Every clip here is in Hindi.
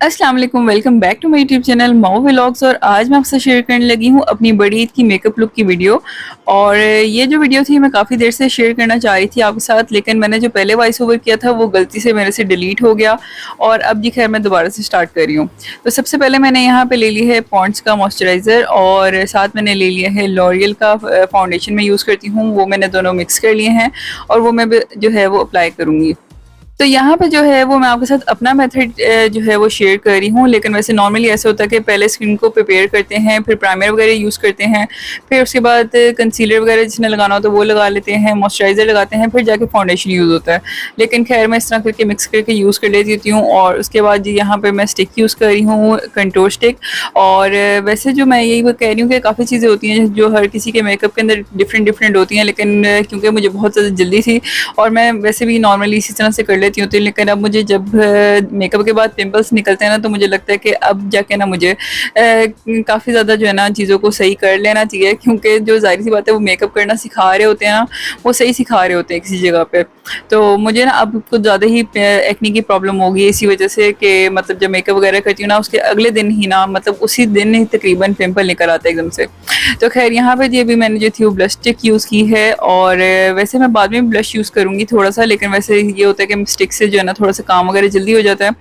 अस्सलाम वालेकुम, welcome back to my YouTube channel Mao vlogs. और आज मैं आपसे शेयर करने लगी हूँ अपनी बड़ी ईद की मेकअप लुक की वीडियो। और ये जो वीडियो थी मैं काफ़ी देर से शेयर करना चाह रही थी आपके साथ, लेकिन मैंने जो पहले वॉइस ओवर किया था वो गलती से मेरे से डिलीट हो गया। और अब जी खैर मैं दोबारा से स्टार्ट कर रही हूँ। तो सबसे पहले मैंने यहाँ पे ले ली है पॉन्ड्स का मॉइस्चराइज़र और साथ मैंने ले लिया है लॉरियल का फाउंडेशन मैं यूज़ करती हूँ, वो मैंने दोनों मिक्स कर लिए हैं और वो मैं जो है वो अप्लाई करूँगी। तो यहाँ पे जो है वो मैं आपके साथ अपना मेथड जो है वो शेयर कर रही हूँ, लेकिन वैसे नॉर्मली ऐसा होता है कि पहले स्किन को प्रिपेयर करते हैं, फिर प्राइमर वगैरह यूज़ करते हैं, फिर उसके बाद कंसीलर वगैरह जिसने लगाना हो तो वो लगा लेते हैं, मॉइस्चराइज़र लगाते हैं, फिर जाके फाउंडेशन यूज़ होता है। लेकिन खैर मैं इस तरह करके मिक्स करके यूज़ कर लेती हूँ। और उसके बाद जी यहाँ पर मैं स्टिक यूज़ कर रही हूँ, कंटूर स्टिक। और वैसे जो मैं यही कह रही हूँ कि काफ़ी चीज़ें होती हैं जो हर किसी के मेकअप के अंदर डिफरेंट डिफरेंट होती हैं, लेकिन क्योंकि मुझे बहुत ज़्यादा जल्दी थी और मैं वैसे भी नॉर्मली इसी तरह से कर लेती हूँ, तो लेकिन अब मुझे जब मेकअप के बाद पिंपल्स निकलते हैं ना, तो मुझे लगता है कि अब जाके ना मुझे काफ़ी ज़्यादा जो है ना चीज़ों को सही कर लेना चाहिए, क्योंकि जो ज़ाहिर सी बात है वो मेकअप करना सिखा रहे होते हैं ना, वो सही सिखा रहे होते हैं किसी जगह पे। तो मुझे ना अब कुछ ज़्यादा ही एक्ने की प्रॉब्लम हो गई इसी वजह से कि मतलब जब मेकअप वगैरह करती हूँ ना, उसके अगले दिन ही ना, मतलब उसी दिन ही तकरीबन पिंपल निकल आता है एकदम से। तो खैर यहाँ पे जी अभी मैंने जो थी वो ब्लश स्टिक यूज़ की है। और वैसे मैं बाद में ब्लश यूज़ करूँगी थोड़ा सा, लेकिन वैसे ये होता है कि स्टिक से जो है ना थोड़ा सा काम वगैरह जल्दी हो जाता है।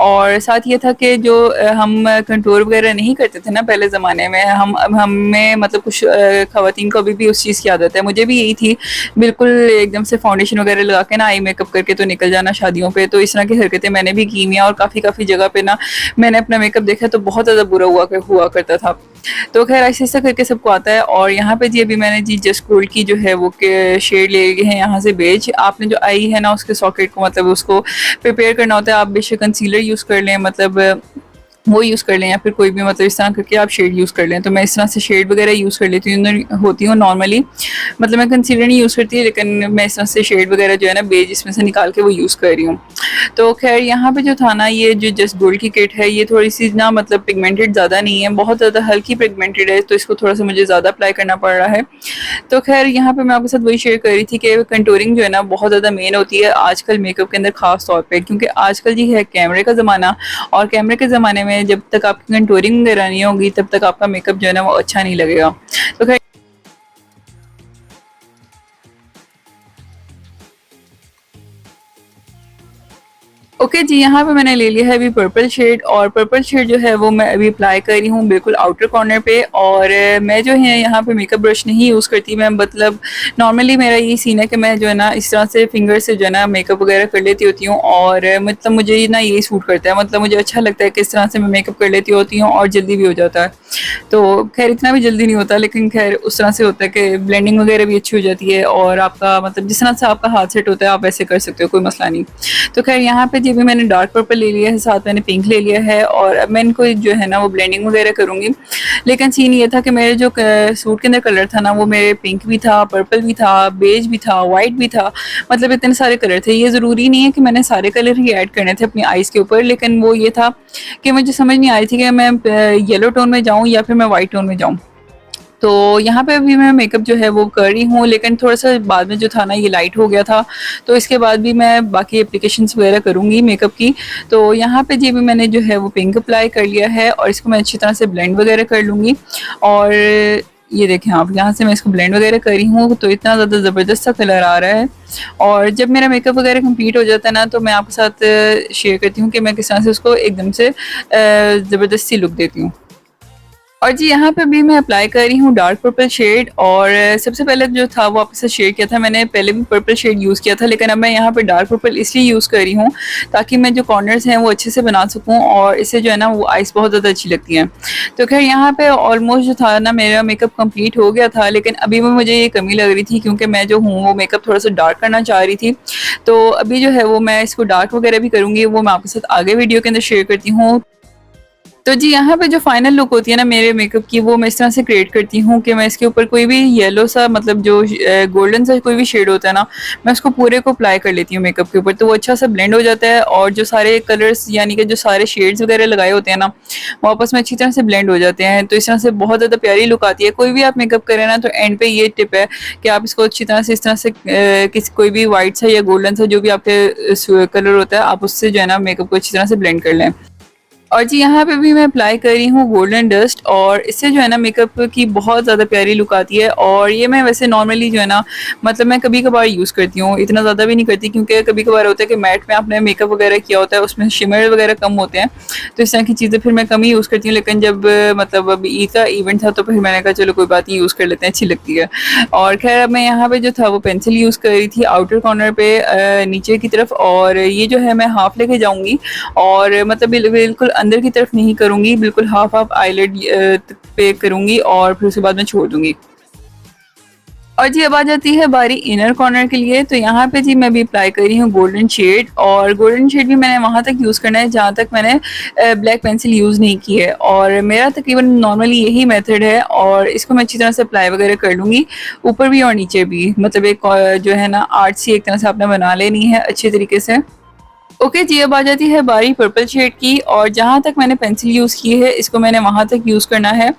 और साथ ये था कि जो हम कंटूर वगैरह नहीं करते थे ना पहले ज़माने में, हमें मतलब कुछ ख़वातीन को अभी भी उस चीज़ की आदत है, मुझे भी यही थी, बिल्कुल एकदम से फाउंडेशन वगैरह लगा के ना आई मेकअप करके तो निकल जाना शादियों पे। तो इस तरह की हरकतें मैंने भी की हैं और काफ़ी जगह पे ना मैंने अपना मेकअप देखा तो बहुत ज़्यादा बुरा हुआ करता था। तो खैर ऐसे ऐसा करके सबको आता है। और यहाँ पे जी अभी मैंने जी जस्ट गोल्ड की जो है वो के शेड ले लिए हैं यहाँ से बेज। आपने जो आई है ना उसके सॉकेट को मतलब उसको प्रिपेयर करना होता है, आप बेशक कंसीलर यूज़ कर लें, मतलब वो यूज़ कर लें, या फिर कोई भी मतलब इस तरह करके आप शेड यूज़ कर लें। तो मैं इस तरह से शेड वगैरह यूज़ कर लेती होती हूँ नॉर्मली। मतलब मैं कंसीलर नहीं यूज़ करती, लेकिन मैं इस तरह से शेड वगैरह जो है ना बेज इसमें से निकाल के वो यूज़ कर रही हूँ। तो खैर यहाँ पे जो था ना ये जो जस्ट गोल्ड की किट है, ये थोड़ी सी ना मतलब पिगमेंटेड ज़्यादा नहीं है, बहुत ज़्यादा हल्की पिगमेंटेड है, तो इसको थोड़ा सा मुझे ज़्यादा अप्लाई करना पड़ रहा है। तो खैर यहाँ पे मैं आपके साथ वही शेयर कर रही थी कि कंटूरिंग जो है ना बहुत ज़्यादा मेन होती है आजकल मेकअप के अंदर, ख़ास तौर पे क्योंकि आजकल जी है कैमरे का ज़माना। और कैमरे के ज़माने में जब तक आपकी कंटूरिंग वगैरह नहीं होगी तब तक आपका मेकअप जो है ना वो अच्छा नहीं लगेगा। तो खैर ओके जी, यहाँ पे मैंने ले लिया है अभी पर्पल शेड। और पर्पल शेड जो है वो मैं अभी अप्लाई कर रही हूँ बिल्कुल आउटर कॉर्नर पे। और मैं जो है यहाँ पे मेकअप ब्रश नहीं यूज़ करती, मैं मतलब नॉर्मली मेरा ये सीन है कि मैं जो है ना इस तरह से फिंगर से जो है ना मेकअप वगैरह कर लेती होती हूँ। और मतलब मुझे ना यही सूट करता है, मतलब मुझे अच्छा लगता है कि इस तरह से मैं मेकअप कर लेती होती हूँ और जल्दी भी हो जाता है। तो खैर इतना भी जल्दी नहीं होता, लेकिन खैर उस तरह से होता है कि ब्लेंडिंग वगैरह भी अच्छी हो जाती है और आपका मतलब जिस तरह से आपका हाथ सेट होता है आप वैसे कर सकते हो, कोई मसला नहीं। तो खैर यहाँ पे जी भी मैंने डार्क पर्पल ले लिया है, साथ मैंने पिंक ले लिया है और अब मैं इनको जो है ना वो ब्लेंडिंग वगैरह करूँगी। लेकिन सीन ये था कि मेरे जो सूट के अंदर कलर था ना वो मेरे पिंक भी था, पर्पल भी था, बेज भी था, वाइट भी था, मतलब इतने सारे कलर थे। ये ज़रूरी नहीं है कि मैंने सारे कलर ही ऐड करने थे अपनी आइज़ के ऊपर, लेकिन वो ये था कि मुझे समझ नहीं आ रही थी कि मैं येलो टोन में जाऊँ या फिर मैं वाइट टोन में जाऊँ। तो यहाँ पे अभी मैं मेकअप जो है वो कर रही हूँ, लेकिन थोड़ा-सा बाद में जो था ना ये लाइट हो गया था, तो इसके बाद भी मैं बाकी एप्लीकेशंस वगैरह करूँगी मेकअप की। तो यहाँ पे जी भी मैंने जो है वो पिंक अप्लाई कर लिया है और इसको मैं अच्छी तरह से ब्लेंड वगैरह कर लूँगी। और ये देखें आप, यहाँ से मैं इसको ब्लेंड वगैरह कर रही हूँ तो इतना ज़्यादा ज़बरदस्त सा कलर आ रहा है। और जब मेरा मेकअप वगैरह कंप्लीट हो जाता है ना, तो मैं आपके साथ शेयर करती हूँ कि मैं किस तरह से उसको एकदम से ज़बरदस्त सी लुक देती हूँ। और जी यहाँ पे भी मैं अप्लाई कर रही हूँ डार्क पर्पल शेड। और सबसे पहले जो था वो आपके साथ शेयर किया था, मैंने पहले भी पर्पल शेड यूज़ किया था, लेकिन अब मैं यहाँ पे डार्क पर्पल इसलिए यूज़ कर रही हूँ ताकि मैं जो कॉर्नर्स हैं वो अच्छे से बना सकूँ और इससे जो है ना वो आइज़ बहुत ज़्यादा अच्छी लगती हैं। तो खैर यहाँ पे ऑलमोस्ट जो था ना मेरा मेकअप कंप्लीट हो गया था, लेकिन अभी भी मुझे ये कमी लग रही थी क्योंकि मैं जो हूँ वो मेकअप थोड़ा सा डार्क करना चाह रही थी। तो अभी जो है वो मैं इसको डार्क वगैरह भी करूँगी, वो मैं आपके साथ आगे वीडियो के अंदर शेयर करती हूँ। तो जी यहाँ पे जो फाइनल लुक होती है ना मेरे मेकअप की, वो मैं इस तरह से क्रिएट करती हूँ कि मैं इसके ऊपर कोई भी येलो सा मतलब जो गोल्डन सा कोई भी शेड होता है ना, मैं उसको पूरे को अप्लाई कर लेती हूँ मेकअप के ऊपर, तो वो अच्छा सा ब्लेंड हो जाता है और जो सारे कलर्स यानी कि जो सारे शेड्स वगैरह लगाए होते हैं ना वो आपस में अच्छी तरह से ब्लेंड हो जाते हैं। तो इस तरह से बहुत ज़्यादा प्यारी लुक आती है। कोई भी आप मेकअप करें ना तो एंड पे ये टिप है कि आप इसको अच्छी तरह से इस तरह से किसी कोई भी वाइट सा या गोल्डन सा जो भी आपके कलर होता है आप उससे जो है ना मेकअप को अच्छी तरह से ब्लेंड कर लें। और जी यहाँ पे भी मैं अप्लाई कर रही हूँ गोल्डन डस्ट, और इससे जो है ना मेकअप की बहुत ज़्यादा प्यारी लुक आती है। और ये मैं वैसे नॉर्मली जो है ना, मतलब मैं कभी कभार यूज़ करती हूँ, इतना ज़्यादा भी नहीं करती, क्योंकि कभी कभार होता है कि मैट में आपने मेकअप वगैरह किया होता है, उसमें शिमर वगैरह कम होते हैं, तो इस तरह की चीज़ें फिर मैं कम ही यूज़ करती हूँ। लेकिन जब मतलब अब ईद का इवेंट था तो फिर मैंने कहा चलो कोई बात नहीं, यूज़ कर लेते हैं, अच्छी लगती है। और खैर अब मैं यहाँ पे जो था वो पेंसिल यूज़ कर रही थी आउटर कॉर्नर पे नीचे की तरफ, और ये जो है मैं हाफ लेके जाऊँगी, और मतलब बिल्कुल अंदर की तरफ नहीं करूँगी, बिल्कुल हाफ हाफ आईलिड पे करूँगी और फिर उसके बाद मैं छोड़ दूँगी। और जी अब आ जाती है बारी इनर कॉर्नर के लिए, तो यहाँ पे जी मैं भी अप्लाई कर रही हूँ गोल्डन शेड, और गोल्डन शेड भी मैंने वहाँ तक यूज़ करना है जहाँ तक मैंने ब्लैक पेंसिल यूज़ नहीं की है, और मेरा तकरीबन नॉर्मली यही मेथड है। और इसको मैं अच्छी तरह से अप्लाई वगैरह कर लूँगी, ऊपर भी और नीचे भी, मतलब एक जो है ना आर्ट सी एक तरह से आपने बना लेनी है अच्छी तरीके से। ओके जी अब आ जाती है बारी पर्पल शेड की, और जहाँ तक मैंने पेंसिल यूज़ की है इसको मैंने वहाँ तक यूज़ करना है।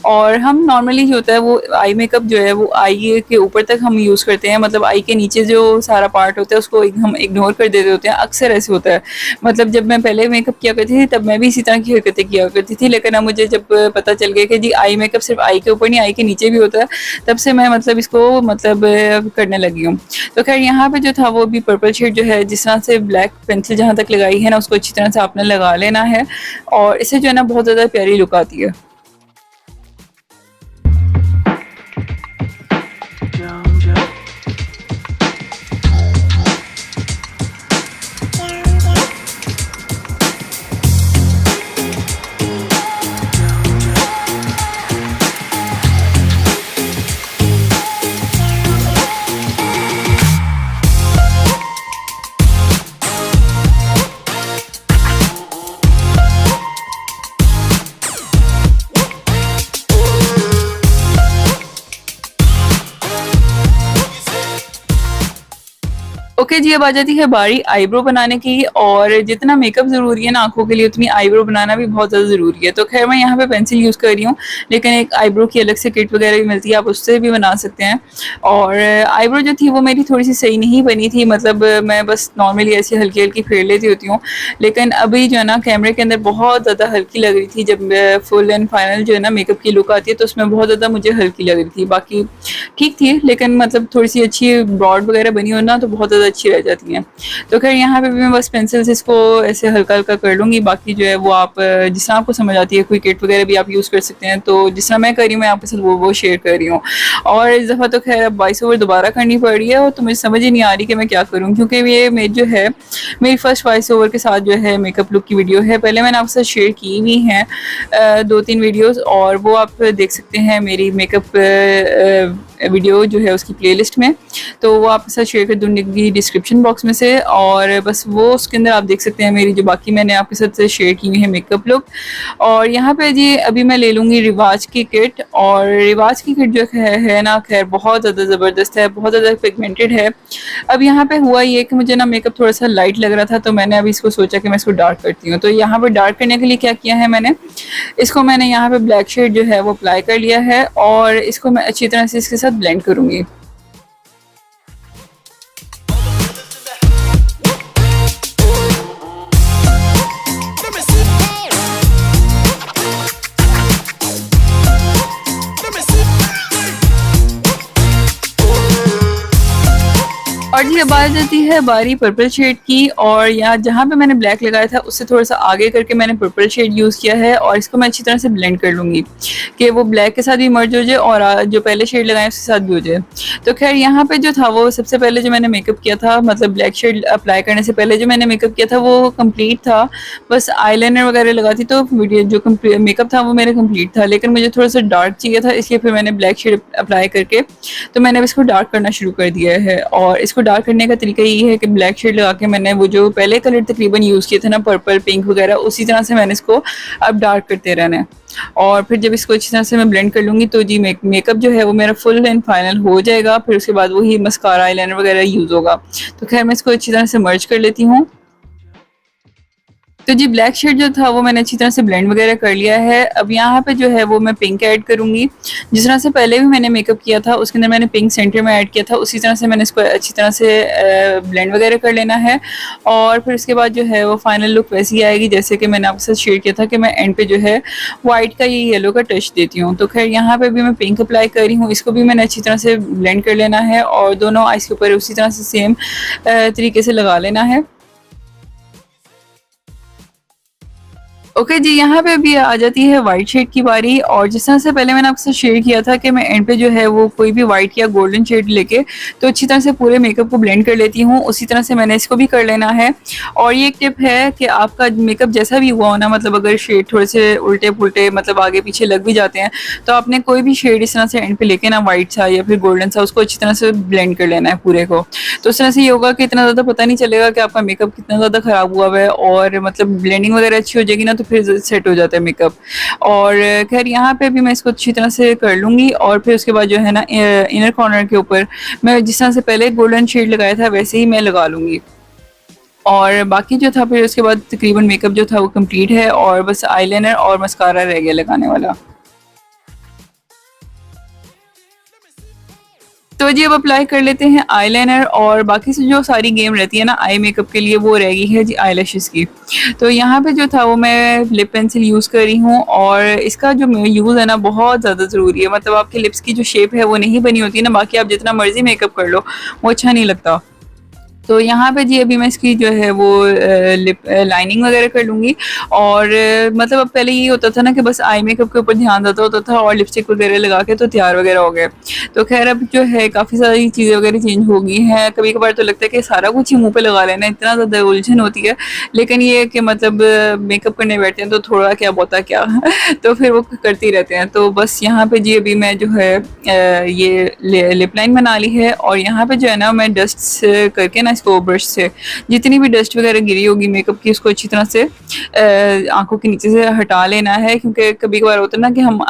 और हम नॉर्मली जो होता है वो आई मेकअप जो है वो आई के ऊपर तक हम यूज़ करते हैं, मतलब आई के नीचे जो सारा पार्ट होता है उसको हम इग्नोर कर देते होते हैं, अक्सर ऐसे होता है। मतलब जब मैं पहले मेकअप किया करती थी तब मैं भी इसी तरह की हरकतें किया करती थी, लेकिन अब मुझे जब पता चल गया कि जी आई मेकअप सिर्फ आई के ऊपर नहीं, आई के नीचे भी होता है, तब से मैं मतलब इसको मतलब करने लगी हूँ। तो खैर यहाँ पे जो था वो भी पर्पल शेड जो है, जिस तरह से ब्लैक पेंसिल जहाँ तक लगाई है ना उसको अच्छी तरह से आपने लगा लेना है, और इससे जो है ना बहुत ज़्यादा प्यारी लुक आती है। ओके जी अब आ जाती है बारी आईब्रो बनाने की, और जितना मेकअप ज़रूरी है ना आंखों के लिए, उतनी आईब्रो बनाना भी बहुत ज़्यादा ज़रूरी है। तो खैर मैं यहाँ पे पेंसिल यूज़ कर रही हूँ, लेकिन एक आईब्रो की अलग से किट वगैरह भी मिलती है, आप उससे भी बना सकते हैं। और आईब्रो जो थी वो मेरी थोड़ी सी सही नहीं बनी थी, मतलब मैं बस नॉर्मली ऐसी हल्की हल्की फेर लेती होती हूँ, लेकिन अभी जो है ना कैमरे के अंदर बहुत ज़्यादा हल्की लग रही थी। जब फुल एंड फाइनल जो है ना मेकअप की लुक आती है तो उसमें बहुत ज़्यादा मुझे हल्की लग रही थी, बाकी ठीक थी, लेकिन मतलब थोड़ी सी अच्छी ब्रॉड वगैरह बनी हो ना तो बहुत ज़्यादा अच्छी रह जाती हैं। तो खैर यहाँ पे भी मैं बस पेंसिल से इसको ऐसे हल्का हल्का कर लूँगी, बाकी जो है वो आप जिस तरह आपको समझ आती है, कोई किट वगैरह भी आप यूज़ कर सकते हैं। तो जिस तरह मैं कर रही हूँ मैं आपके साथ वो शेयर कर रही हूँ। और इस दफ़ा तो खैर अब वॉइस ओवर दोबारा करनी पड़ रही है, और तो मुझे समझ ही नहीं आ रही कि मैं क्या करूँ, क्योंकि ये मेरी जो है मेरी फर्स्ट वॉइस ओवर के साथ जो है मेकअप लुक की वीडियो है। पहले मैंने आपके साथ शेयर की हुई हैं 2-3 वीडियोस, और वो आप देख सकते हैं मेरी मेकअप वीडियो जो है उसकी प्लेलिस्ट में, तो वो आपके साथ शेयर कर दूँगी डिस्क्रिप्शन बॉक्स में से। और बस वो उसके अंदर आप देख सकते हैं मेरी जो बाकी मैंने आपके साथ शेयर की हुई है मेकअप लुक। और यहाँ पे जी अभी मैं ले लूँगी रिवाज की किट, और रिवाज की किट जो है ना खैर बहुत ज़्यादा ज़बरदस्त है, बहुत ज़्यादा पिगमेंटेड है। अब यहाँ पे हुआ ये कि मुझे ना मेकअप थोड़ा सा लाइट लग रहा था, तो मैंने अभी इसको सोचा कि मैं इसको डार्क करती हूँ। तो यहाँ पे डार्क करने के लिए क्या किया है मैंने यहाँ पे ब्लैक शेड जो है वो अप्लाई कर लिया है, और इसको मैं अच्छी तरह से इसके साथ ब्लेंड करूँगी। और जी अब आ जाती है बारी पर्पल शेड की, और यहाँ जहाँ पे मैंने ब्लैक लगाया था उससे थोड़ा सा आगे करके मैंने पर्पल शेड यूज़ किया है, और इसको मैं अच्छी तरह से ब्लेंड कर लूँगी कि वो ब्लैक के साथ भी मर्ज हो जाए और जो पहले शेड लगाया उसके साथ भी हो जाए। तो खैर यहाँ पे जो था वो सबसे पहले जो मैंने मेकअप किया था, मतलब ब्लैक शेड अप्लाई करने से पहले जो मैंने मेकअप किया था वो कम्प्लीट था, बस आईलाइनर वगैरह लगा थी, तो वीडियो जो मेकअप था वो मेरा कम्प्लीट था, लेकिन मुझे थोड़ा सा डार्क चाहिए था, इसलिए फिर मैंने ब्लैक शेड अप्लाई करके तो मैंने इसको डार्क करना शुरू कर दिया है। और इसको डार्क करने का तरीका ये है कि ब्लैक शेड लगा के मैंने वो जो पहले कलर तकरीबन यूज़ किए थे ना, पर्पल पिंक वगैरह, उसी तरह से मैंने इसको अब डार्क करते रहना है। और फिर जब इसको अच्छी तरह से मैं ब्लेंड कर लूँगी तो जी मेकअप जो है वो मेरा फुल एंड फाइनल हो जाएगा। फिर उसके बाद वही मस्कारा आईलाइनर वगैरह यूज़ होगा। तो खैर मैं इसको अच्छी तरह से मर्ज कर लेती हूँ। तो जी ब्लैक शेड जो था वो मैंने अच्छी तरह से ब्लेंड वगैरह कर लिया है। अब यहाँ पे जो है वो मैं पिंक ऐड करूँगी। जिस तरह से पहले भी मैंने मेकअप किया था उसके अंदर मैंने पिंक सेंटर में ऐड किया था, उसी तरह से मैंने इसको अच्छी तरह से ब्लेंड वगैरह कर लेना है। और फिर उसके बाद जो है वो फाइनल लुक वैसी ही आएगी जैसे कि मैंने आपके साथ शेयर किया था कि मैं एंड पे जो है वाइट का ये येलो का टच देती हूँ। तो खैर यहाँ पे भी मैं पिंक अप्लाई कर रही हूँ, इसको भी मैंने अच्छी तरह से ब्लेंड कर लेना है और दोनों आइज़ के ऊपर उसी तरह से सेम तरीके से लगा लेना है। ओके जी, यहाँ पे अभी आ जाती है वाइट शेड की बारी। और जिस तरह से पहले मैंने आपसे शेयर किया था कि मैं एंड पे जो है वो कोई भी वाइट या गोल्डन शेड लेके तो अच्छी तरह से पूरे मेकअप को ब्लेंड कर लेती हूँ, उसी तरह से मैंने इसको भी कर लेना है। और ये एक टिप है कि आपका मेकअप जैसा भी हुआ हो ना, मतलब अगर शेड थोड़े से उल्टे पुल्टे मतलब आगे पीछे लग भी जाते हैं तो आपने कोई भी शेड इस तरह से एंड पे लेके ना वाइट सा या फिर गोल्डन सा उसको अच्छी तरह से ब्लेंड कर लेना है पूरे को। तो उस तरह से ये होगा कि इतना ज़्यादा पता नहीं चलेगा कि आपका मेकअप कितना ज़्यादा ख़राब हुआ है और मतलब ब्लेंडिंग वगैरह अच्छी हो जाएगी ना तो फिर सेट हो जाता है मेकअप। और खैर यहाँ पे भी मैं इसको अच्छी तरह से कर लूँगी और फिर उसके बाद जो है ना इनर कॉर्नर के ऊपर मैं जिस तरह से पहले गोल्डन शेड लगाया था वैसे ही मैं लगा लूँगी। और बाकी जो था फिर उसके बाद तकरीबन मेकअप जो था वो कंप्लीट है और बस आईलाइनर और मस्कारा रह गया लगाने वाला। तो जी अब अप्लाई कर लेते हैं आईलाइनर और बाकी से जो सारी गेम रहती है ना आई मेकअप के लिए वो रह गई है जी आईलैशेस की। तो यहाँ पे जो था वो मैं लिप पेंसिल यूज़ कर रही हूँ और इसका जो यूज़ है ना बहुत ज़्यादा ज़रूरी है। मतलब आपके लिप्स की जो शेप है वो नहीं बनी होती ना, बाकी आप जितना मर्जी मेकअप कर लो वो अच्छा नहीं लगता। तो यहाँ पे जी अभी मैं इसकी जो है वो लिप लाइनिंग वगैरह कर लूँगी। और मतलब अब पहले ये होता था ना कि बस आई मेकअप के ऊपर ध्यान देता होता था और लिपस्टिक वगैरह लगा के तो तैयार वगैरह हो गए। तो खैर अब जो है काफ़ी सारी चीज़ें वगैरह चेंज हो गई हैं। कभी कभार तो लगता है कि सारा कुछ ही मुँह पे लगा लेना, इतना ज़्यादा उलझन होती है। लेकिन ये है कि मतलब मेकअप करने बैठते हैं तो थोड़ा क्या बहुत क्या तो फिर वो करते ही रहते हैं। तो बस यहाँ पे जी अभी मैं जो है ये लिप लाइन बना ली है और यहाँ पे जो है ना मैं डस्ट करके ना इसको ब्रश से जितनी भी डस्ट वगैरह गिरी होगी मेकअप की उसको अच्छी तरह से आंखों के नीचे से हटा लेना है। क्योंकि कभी कभार होता है ना कि हम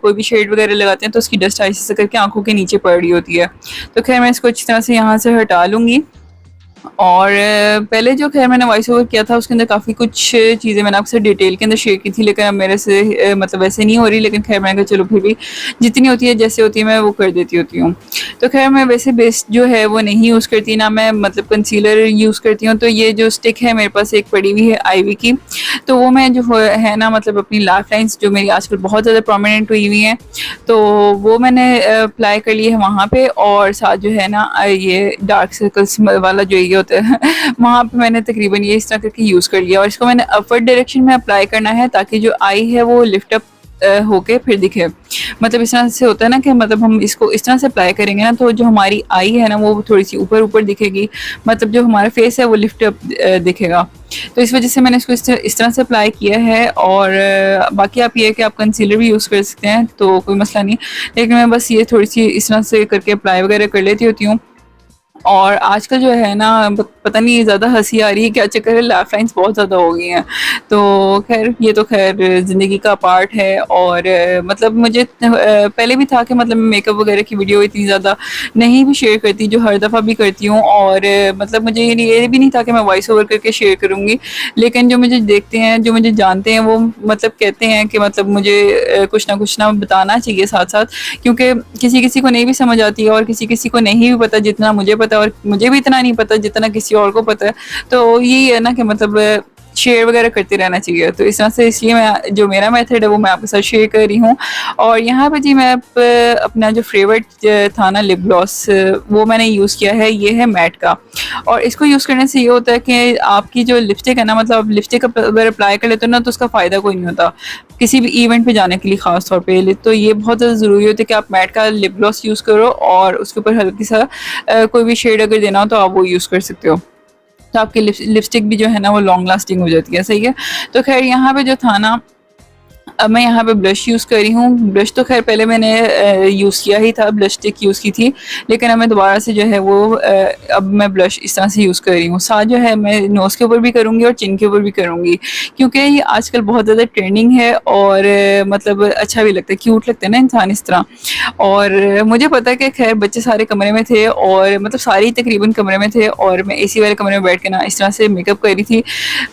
कोई भी शेड वगैरह लगाते हैं तो उसकी डस्ट ऐसे से करके आंखों के नीचे पड़ रही होती है। तो खैर मैं इसको अच्छी तरह से यहाँ से हटा लूँगी। और पहले जो खैर मैंने वॉइस ओवर किया था उसके अंदर काफ़ी कुछ चीज़ें मैंने आपसे डिटेल के अंदर शेयर की थी, लेकिन अब मेरे से मतलब वैसे नहीं हो रही। लेकिन खैर मैंने कहा चलो फिर भी जितनी होती है जैसे होती है मैं वो कर देती होती हूँ। तो खैर मैं वैसे बेस जो है वो नहीं यूज़ करती ना, मैं मतलब कंसीलर यूज़ करती हूँ। तो ये जो स्टिक है मेरे पास एक पड़ी हुई है आईवी की, तो वो मैं जो है ना मतलब अपनी लाइफ लाइन्स जो मेरी आजकल बहुत ज़्यादा प्रोमिनेंट हुई हुई हैं तो वो मैंने अप्लाई कर ली है वहाँ पे। और साथ जो है ना ये डार्क सर्कल्स वाला जो ये होता है वहाँ पे मैंने तकरीबन ये इस तरह करके यूज़ कर लिया। और इसको मैंने अपवर्ड डायरेक्शन में अप्लाई करना है ताकि जो आई है वो लिफ्ट अप होके फिर दिखे। मतलब इस तरह से होता है ना कि मतलब हम इसको इस तरह से अप्लाई करेंगे ना तो जो हमारी आई है ना वो थोड़ी सी ऊपर ऊपर दिखेगी, मतलब जो हमारा फेस है वो लिफ्ट अप दिखेगा। तो इस वजह से मैंने इसको इस तरह से अप्लाई किया है। और बाकी आप ये है कि आप कंसीलर भी यूज़ कर सकते हैं तो कोई मसला नहीं, लेकिन मैं बस ये थोड़ी सी इस तरह से करके अप्लाई वगैरह कर लेती होती हूँ। और आजकल जो है ना पता नहीं ज़्यादा हंसी आ रही है, क्या चक्कर है, लाइफ लाइन्स बहुत ज़्यादा हो गई हैं। तो खैर ये तो खैर ज़िंदगी का पार्ट है। और मतलब मुझे पहले भी था कि मतलब मेकअप वगैरह की वीडियो इतनी ज़्यादा नहीं भी शेयर करती जो हर दफ़ा भी करती हूँ। और मतलब मुझे ये भी नहीं था कि मैं वॉइस ओवर करके शेयर करूँगी, लेकिन जो मुझे देखते हैं जो मुझे जानते हैं वो मतलब कहते हैं कि मतलब मुझे कुछ ना बताना चाहिए साथ साथ, क्योंकि किसी किसी को नहीं भी समझ आती है और किसी किसी को नहीं भी पता जितना मुझे पता, और मुझे भी इतना नहीं पता जितना किसी और को पता है। तो यही है ना कि मतलब शेयर वगैरह करते रहना चाहिए। तो इस तरह से इसलिए मैं जो मेरा मेथड है वो मैं आपके साथ शेयर कर रही हूँ। और यहाँ पे जी मैं अपना जो फेवरेट था ना लिप ग्लॉस वो मैंने यूज़ किया है, ये है मैट का। और इसको यूज़ करने से ये होता है कि आपकी जो लिपस्टिक है ना, मतलब लिपस्टिक अगर अप्लाई कर लेते हो ना तो उसका फ़ायदा कोई नहीं होता किसी भी इवेंट पे जाने के लिए ख़ास तौर पे। तो ये बहुत ज़्यादा ज़रूरी होता है कि आप मैट का लिप ग्लॉस यूज़ करो और उसके ऊपर हल्की सा कोई भी शेड अगर देना हो तो आप वो यूज़ कर सकते हो। तो आपकी लिपस्टिक भी जो है ना वो लॉन्ग लास्टिंग हो जाती है। सही है। तो खैर यहाँ पे जो था ना अब मैं यहाँ पे ब्लश यूज़ कर रही हूँ। ब्लश तो खैर पहले मैंने यूज़ किया ही था, ब्लश स्टिक यूज़ की थी, लेकिन अब मैं दोबारा से जो है वो अब मैं ब्लश इस तरह से यूज़ कर रही हूँ। साथ जो है मैं नोज़ के ऊपर भी करूँगी और चिन के ऊपर भी करूँगी, क्योंकि ये आजकल बहुत ज़्यादा ट्रेंडिंग है और मतलब अच्छा भी लगता है, क्यूट लगता है ना इंसान इस तरह। और मुझे पता है कि खैर बच्चे सारे कमरे में थे और मतलब सारे ही तकरीबन कमरे में थे और मैं एसी वाले कमरे में बैठ के ना इस तरह से मेकअप कर रही थी,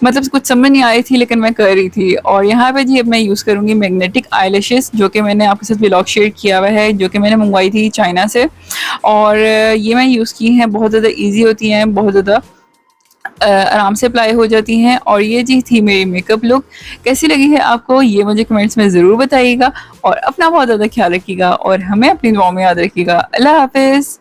मतलब कुछ समझ नहीं आ रही थी लेकिन मैं कर रही थी। और यहाँ पे जी अब मैं यूज़ करूँगी मैग्नेटिक आईलैशेस, जो कि मैंने आपके साथ व्लॉग शेयर किया हुआ है, जो कि मैंने मंगवाई थी चाइना से। और ये मैं यूज़ की हैं, बहुत ज़्यादा ईजी होती हैं, बहुत ज़्यादा आराम से अप्लाई हो जाती हैं। और ये जी थी मेरी मेकअप लुक। कैसी लगी है आपको ये मुझे कमेंट्स में ज़रूर बताइएगा और अपना बहुत ज़्यादा ख्याल रखिएगा और हमें अपनी दुआओं में याद रखिएगा। अल्लाह हाफ़िज़।